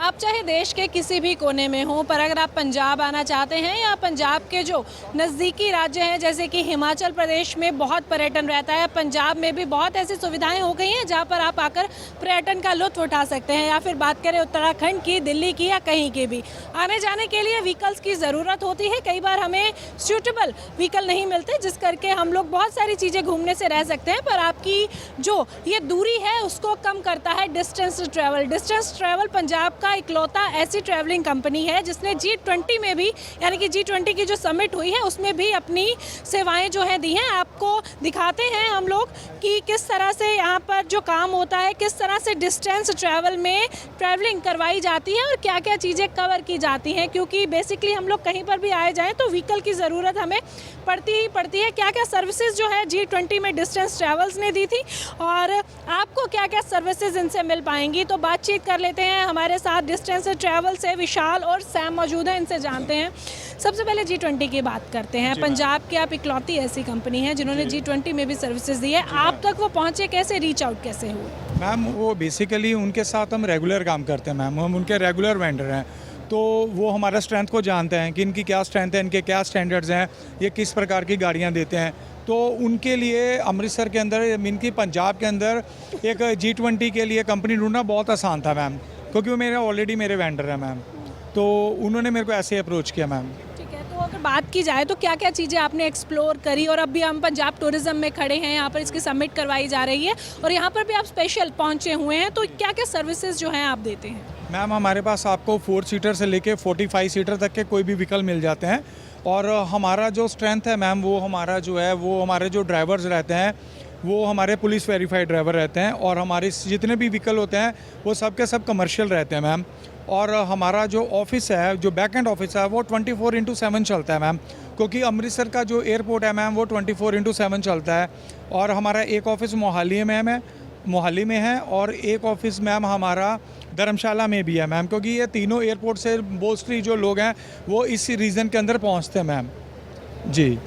आप चाहे देश के किसी भी कोने में हो, पर अगर आप पंजाब आना चाहते हैं या पंजाब के जो नज़दीकी राज्य हैं जैसे कि हिमाचल प्रदेश में बहुत पर्यटन रहता है, पंजाब में भी बहुत ऐसी सुविधाएं हो गई हैं जहां पर आप आकर पर्यटन का लुत्फ़ उठा सकते हैं। या फिर बात करें उत्तराखंड की, दिल्ली की या कहीं की भी, आने जाने के लिए व्हीकल्स की ज़रूरत होती है। कई बार हमें सूटेबल व्हीकल नहीं मिलते जिस करके हम लोग बहुत सारी चीज़ें घूमने से रह सकते हैं, पर आपकी जो ये दूरी है उसको कम करता है distance travel. Distance travel Punjab का इकलौता ऐसी ट्रैवलिंग कंपनी है जिसने G20 में भी, यानी कि G20 की जो समिट हुई है उसमें भी अपनी सेवाएं जो हैं दी हैं। आपको दिखाते हैं हम लोग कि किस तरह से यहाँ पर जो काम होता है, किस तरह से डिस्टेंस ट्रैवल में ट्रैवलिंग करवाई जाती है और क्या क्या चीज़ें कवर की जाती हैं, क्योंकि बेसिकली हम लोग कहीं पर भी आए जाएँ तो व्हीकल की ज़रूरत हमें पड़ती ही पड़ती है। क्या क्या सर्विसेज जो है G20 में डिस्टेंस ट्रैवल्स ने दी थी और आपको क्या क्या सर्विसेज इनसे मिल पाएंगी, तो बातचीत कर लेते हैं। हमारे साथ डिस्टेंस ट्रैवल से विशाल और सैम मौजूद हैं, इनसे जानते हैं। सबसे पहले G20 की बात करते हैं। पंजाब की आप इकलौती ऐसी कंपनी है जिन्होंने G20 में भी सर्विसेज दी है, आप तक वो पहुंचे कैसे, रीच आउट कैसे हुए? मैम वो बेसिकली उनके साथ हम रेगुलर काम करते हैं मैम, हम उनके रेगुलर वेंडर हैं, तो वो हमारा स्ट्रेंथ को जानते हैं कि इनकी क्या स्ट्रेंथ है, इनके क्या स्टैंडर्ड्स हैं, ये किस प्रकार की गाड़ियाँ देते हैं। तो उनके लिए अमृतसर के अंदर, इनकी पंजाब के अंदर एक G20 के लिए कंपनी ढूंढना बहुत आसान था मैम, क्योंकि वो ऑलरेडी मेरे वेंडर हैं मैम, तो उन्होंने मेरे को ऐसे अप्रोच किया मैम। ठीक है, तो अगर बात की जाए तो क्या क्या चीज़ें आपने एक्सप्लोर करी, और अभी हम पंजाब टूरिज्म में खड़े हैं, यहाँ पर इसकी समिट करवाई जा रही है और यहाँ पर भी आप स्पेशल पहुँचे हुए हैं, तो क्या क्या सर्विसेज जो हैं आप देते हैं? मैम हमारे पास आपको 4 सीटर से लेके 45 सीटर तक के कोई भी व्हीकल मिल जाते हैं, और हमारा जो स्ट्रेंथ है मैम, वो हमारा जो है, वो हमारे जो ड्राइवर्स रहते हैं वो हमारे पुलिस वेरीफाइड ड्राइवर रहते हैं, और हमारे जितने भी व्हीकल होते हैं वो सब के सब कमर्शियल रहते हैं मैम। और हमारा जो ऑफिस है, जो बैक एंड ऑफिस है, वो 24/7 चलता है मैम, क्योंकि अमृतसर का जो एयरपोर्ट है मैम वो 24/7 चलता है। और हमारा एक ऑफिस मोहाली में है और एक ऑफिस मैम हमारा धर्मशाला में भी है मैम, क्योंकि ये तीनों एयरपोर्ट से मोस्टली जो लोग हैं वो इस रीजन के अंदर पहुंचते हैं मैम जी।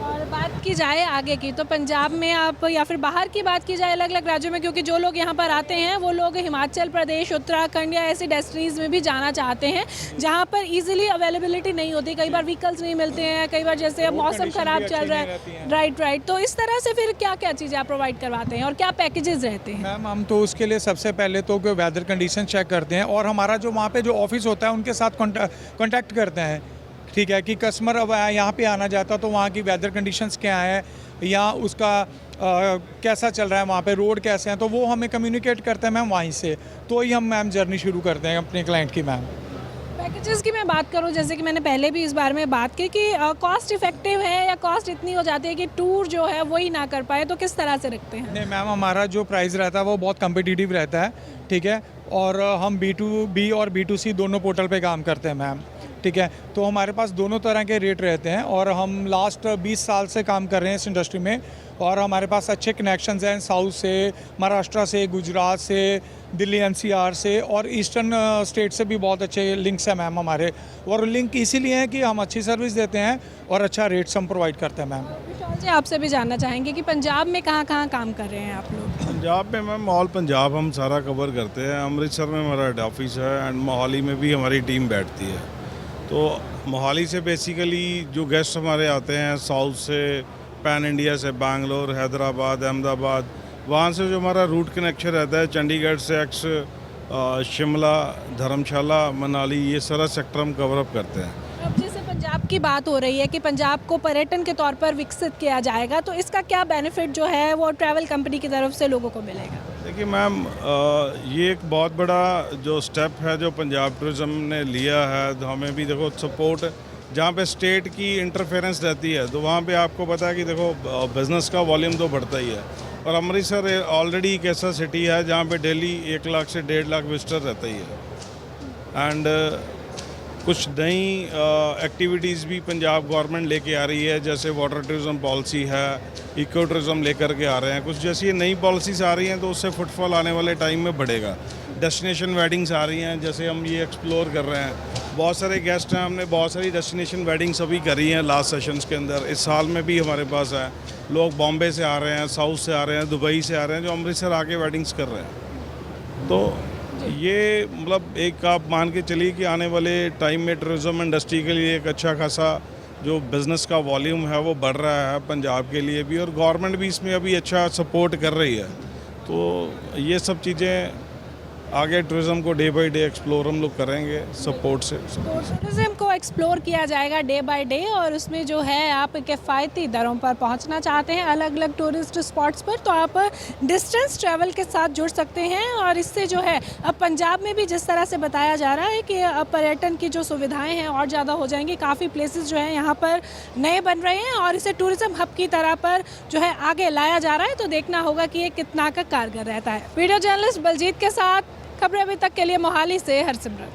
और बात की जाए आगे की, तो पंजाब में आप, या फिर बाहर की बात की जाए अलग अलग राज्यों में, क्योंकि जो लोग यहाँ पर आते हैं वो लोग हिमाचल प्रदेश, उत्तराखंड या ऐसी डेस्टिनीज़ में भी जाना चाहते हैं जहाँ पर इजीली अवेलेबिलिटी नहीं होती, कई बार व्हीकल्स नहीं मिलते हैं, कई बार जैसे अब मौसम ख़राब चल रहा है। राइट, तो इस तरह से फिर क्या क्या चीज़ें आप प्रोवाइड करवाते हैं और क्या पैकेजेस रहते हैं? मैम हम तो उसके लिए सबसे पहले तो वेदर कंडीशन चेक करते हैं, और हमारा जो वहाँ पे जो ऑफिस होता है उनके साथ कॉन्टैक्ट करते हैं, ठीक है, कि कस्टमर अब यहाँ पे आना चाहता तो वहाँ की वेदर कंडीशंस क्या है या उसका कैसा चल रहा है, वहाँ पे रोड कैसे हैं, तो वो हमें कम्युनिकेट करते हैं मैम वहीं से, तो ही हम मैम जर्नी शुरू करते हैं अपने क्लाइंट की मैम। पैकेजेस की मैं बात करूं, जैसे कि मैंने पहले भी इस बारे में बात की कि कॉस्ट इफेक्टिव है या कॉस्ट इतनी हो जाती है कि टूर जो है वही ना कर पाए, तो किस तरह से रखते हैं? नहीं मैम, हमारा जो प्राइस रहता है वो बहुत कम्पिटिटिव रहता है, ठीक है, और हम B2B और B2C दोनों पोर्टल पे काम करते हैं मैम, ठीक है, तो हमारे पास दोनों तरह के रेट रहते हैं, और हम लास्ट 20 साल से काम कर रहे हैं इस इंडस्ट्री में, और हमारे पास अच्छे कनेक्शंस हैं साउथ से, महाराष्ट्र से, गुजरात से, दिल्ली NCR से, और ईस्टर्न स्टेट से भी बहुत अच्छे लिंक्स हैं मैम हमारे, और लिंक इसीलिए हैं कि हम अच्छी सर्विस देते हैं और अच्छा रेट्स हम प्रोवाइड करते हैं मैम। विशाल जी, आपसे भी जानना चाहेंगे कि पंजाब में कहाँ कहाँ काम कर रहे हैं आप लोग? पंजाब में मैम ऑल पंजाब हम सारा कवर करते हैं। अमृतसर में हमारा हेड ऑफिस है एंड मोहाली में भी हमारी टीम बैठती है। तो मोहाली से बेसिकली जो गेस्ट हमारे आते हैं साउथ से, पैन इंडिया से, बैंगलोर, हैदराबाद, अहमदाबाद, वहाँ से जो हमारा रूट कनेक्शन रहता है चंडीगढ़ से शिमला, धर्मशाला, मनाली, ये सारा सेक्टर हम कवर अप करते हैं। अब जैसे पंजाब की बात हो रही है कि पंजाब को पर्यटन के तौर पर विकसित किया जाएगा, तो इसका क्या बेनिफिट जो है वो ट्रैवल कंपनी की तरफ से लोगों को मिलेगा? देखिए मैम, ये एक बहुत बड़ा जो स्टेप है जो पंजाब टूरिज्म ने लिया है, तो हमें भी देखो सपोर्ट, जहाँ पे स्टेट की इंटरफेरेंस रहती है तो वहाँ पे आपको पता है कि देखो बिज़नेस का वॉल्यूम तो बढ़ता ही है, और अमृतसर ऑलरेडी एक ऐसा सिटी है जहाँ पे डेली 1 लाख से 1.5 लाख विजिटर रहता ही है। एंड कुछ नई एक्टिविटीज़ भी पंजाब गवर्नमेंट लेके आ रही है, जैसे वाटर टूरिज्म पॉलिसी है, इको टूरिज्म लेकर के आ रहे हैं, कुछ जैसी नई पॉलिसीज़ आ रही हैं तो उससे फुटफॉल आने वाले टाइम में बढ़ेगा। डेस्टिनेशन वेडिंग्स आ रही हैं, जैसे हम ये एक्सप्लोर कर रहे हैं, बहुत सारे गेस्ट हैं, हमने बहुत सारी डेस्टिनेशन वेडिंग्स अभी करी हैं लास्ट सेशंस के अंदर। इस साल में भी हमारे पास है, लोग बॉम्बे से आ रहे हैं, साउथ से आ रहे हैं, दुबई से आ रहे हैं, जो अमृतसर आके वेडिंग्स कर रहे हैं। तो ये मतलब एक आप मान के चलिए कि आने वाले टाइम में टूरिज़्म इंडस्ट्री के लिए एक अच्छा खासा जो बिज़नेस का वॉल्यूम है वो बढ़ रहा है पंजाब के लिए भी, और गवर्नमेंट भी इसमें अभी अच्छा सपोर्ट कर रही है। तो ये सब चीज़ें आगे टूरिज़्म को डे बाय डे एक्सप्लोर हम लोग करेंगे सपोर्ट से। तो टूरिज्म को एक्सप्लोर किया जाएगा डे बाय डे, और उसमें जो है आप किफ़ायती दरों पर पहुंचना चाहते हैं अलग अलग टूरिस्ट स्पॉट्स पर, तो आप डिस्टेंस ट्रैवल के साथ जुड़ सकते हैं। और इससे जो है अब पंजाब में भी जिस तरह से बताया जा रहा है कि अब पर्यटन की जो सुविधाएं हैं और ज़्यादा हो जाएंगी, काफ़ी प्लेसेस जो हैं यहाँ पर नए बन रहे हैं और इसे टूरिज्म हब की तरह पर जो है आगे लाया जा रहा है। तो देखना होगा कि ये कितना का कारगर रहता है। वीडियो जर्नलिस्ट बलजीत के साथ खबरें अभी तक के लिए मोहाली से हरसिमरत।